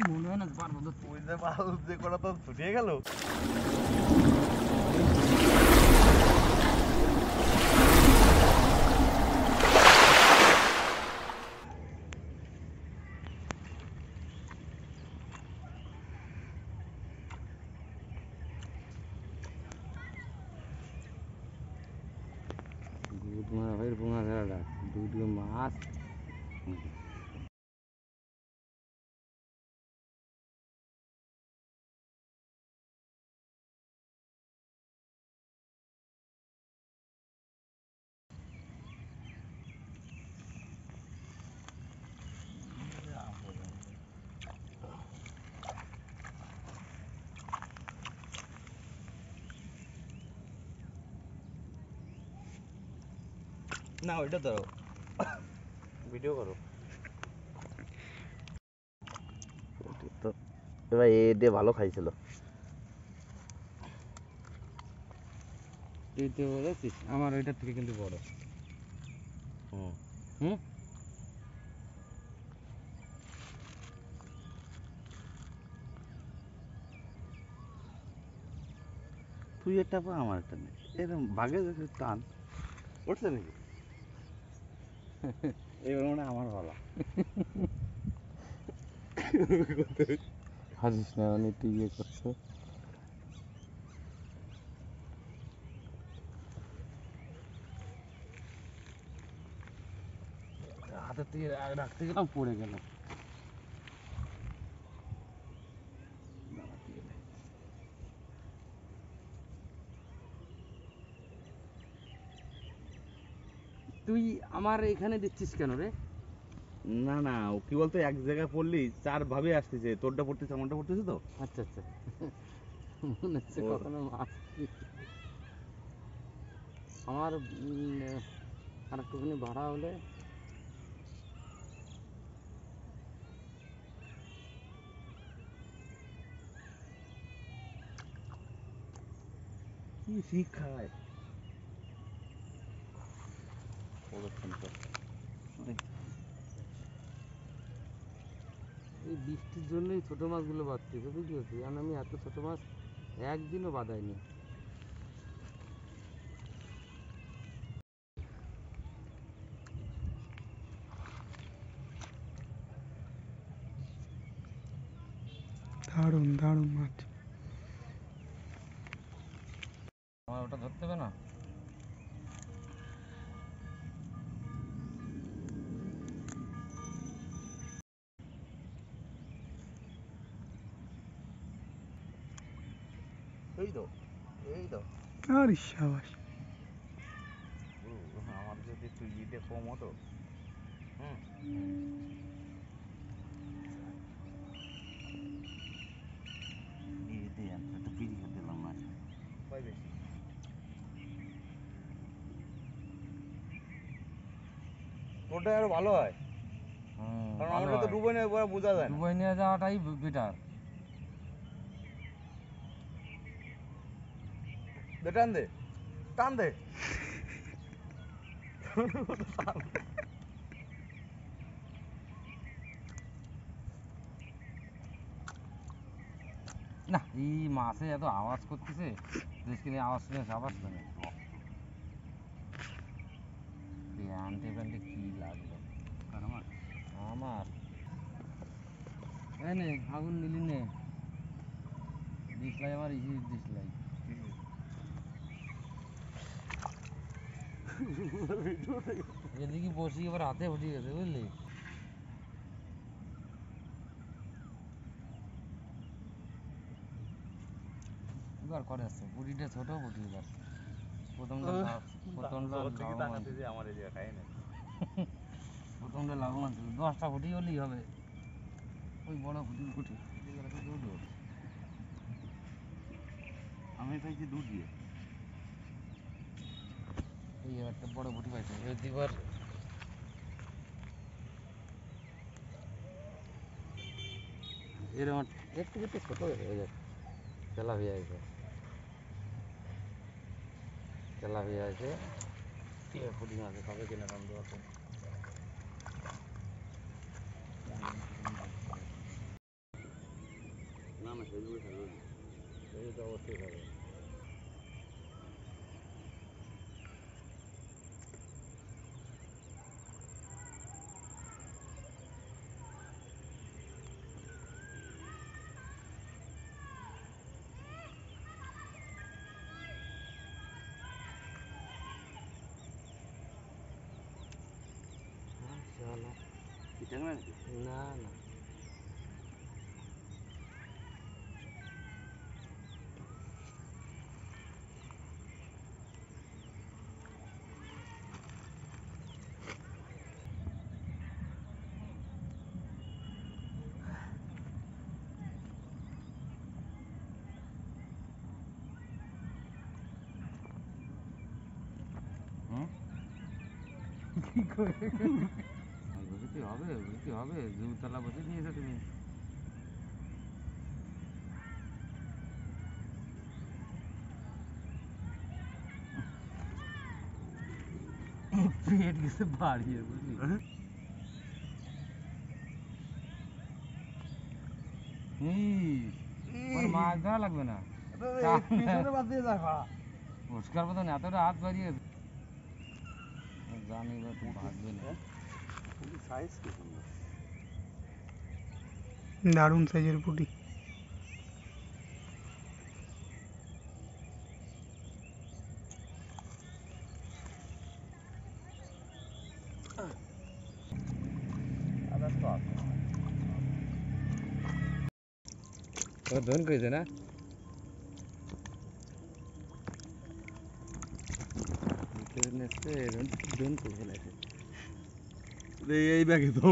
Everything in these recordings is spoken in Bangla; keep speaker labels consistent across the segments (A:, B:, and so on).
A: মনে হয় না পারবো তো।
B: ওই যে মাছ যে করা তো ছুটিয়ে গেল।
A: দুধ মারা ভাই পোঙা ধরাটা দুধ মাছ
B: না ওইটা ধরো, ভিডিও করো। তো এবার এ দিয়ে ভালো খাইছিল।
A: তুই তো বলেছিস আমার ওইটার থেকে কিন্তু বড়।
B: হুম
A: হুম
B: তুই একটা পা আমার একটা নেই, এরকম ভাগে টান উঠছে নাকি?
A: এবার মনে হয় আমার ভালো। হাসিস না, মানে তুই ইয়ে করছো। হাতের থেকে রাখতে গেলাম পড়ে গেল। তুই আমার এখানে দিচ্ছিস কেন রে?
B: না না, ও কি বলতো, এক জায়গায় পড়লি চার ভাবে আসতেছে, তোরটা পড়তেছে আমারটা পড়তেছে তো।
A: আচ্ছা আচ্ছা, মনে হচ্ছে
B: ও
A: কখনো মাছ। আমার আর একটুখানি ভাড়া হলে
B: কি শিখায় বলেছেন তো।
A: এই বৃষ্টির জন্যই ছোটো মাছগুলো বাঁচতেছে, বুঝতে পারছি। কারণ আমি এত ছোটো মাছ একদিনও বাঁধাইনি। দারুণ দারুণ মাছ। আমার ওটা ধরতে হবে না।
B: এই তো এই তো
A: আরে সাবাস।
B: আমার যদি একটু ইটা কম হতো। হুম দিয়ে দিয়ে একটু বিড়ি খেতে দিলাম না, কয় বেশি তোরটা আরো ভালো হয়, কারণ আমারটা তো ডুবে নেই, বোঝা যায় না।
A: ডুবাই নিয়ে যাওয়াটাই বেটার।
B: দে টান দে, টান দে।
A: না, এই মাছে এত আওয়াজ করতেছে, দেশকে নিয়ে আওয়াজ শুনে আওয়াজ করে প্যান্টে প্যান্টে কি লাগলো আমার। আমার এই নে আগুন নিলি নে, দিসলাই আমার ইজি দিসলাই। এদিকে বসি এবার হাতে উঠে গেছে, বুঝলি। এবার করে আসছে বুড়িটা, ছোট বুড়ি এবার প্রথমটা প্রথমটা লাভবান ছিল।
B: আমার এই জায়গা খাই না।
A: প্রথমটা লাভবান ছিল, 10টা ফুটি হলেই হবে। ওই বড় ফুটির কুঠি
B: আমি পাইছি দুধ দিয়ে।
A: এই একটা বড় ফুটি পাইছে এবার। এরকম একটু একটু ছোট হয়ে যাচ্ছে। তেলাপিয়া আছে, তেলাপিয়া আছে, ফুটি মাছ খাবে কিনা সন্দেহ আছে। এই তো অবশ্যই খাবে। না না বসিতে হবে দুতলা বসে দিয়েছো তুমি। পেট গেছে বাড়িয়ে বুঝলি। মাছ ধরা লাগবে না, পরিষ্কার মতন এতটা হাত বাড়িয়ে জানি ভাগবে না।
C: দারুণ সাইজের পুঁটি।
A: ধন করেছে না
B: এই ব্যাগে তো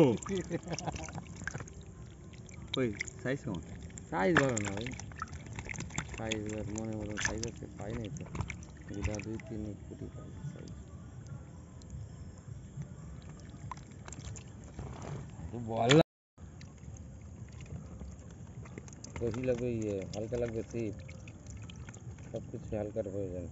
B: ওই সাইজ কেমন?
A: সাইজ ভালো না ভাই, সাইজ মনে মতন সাইজ আছে, পাই নাই তো গুড়া 2-3 ফুটি পাই সাইজ। বল বেশি লাগবে, হালকা লাগবে, সিপ সব কিছু হালকার প্রয়োজন।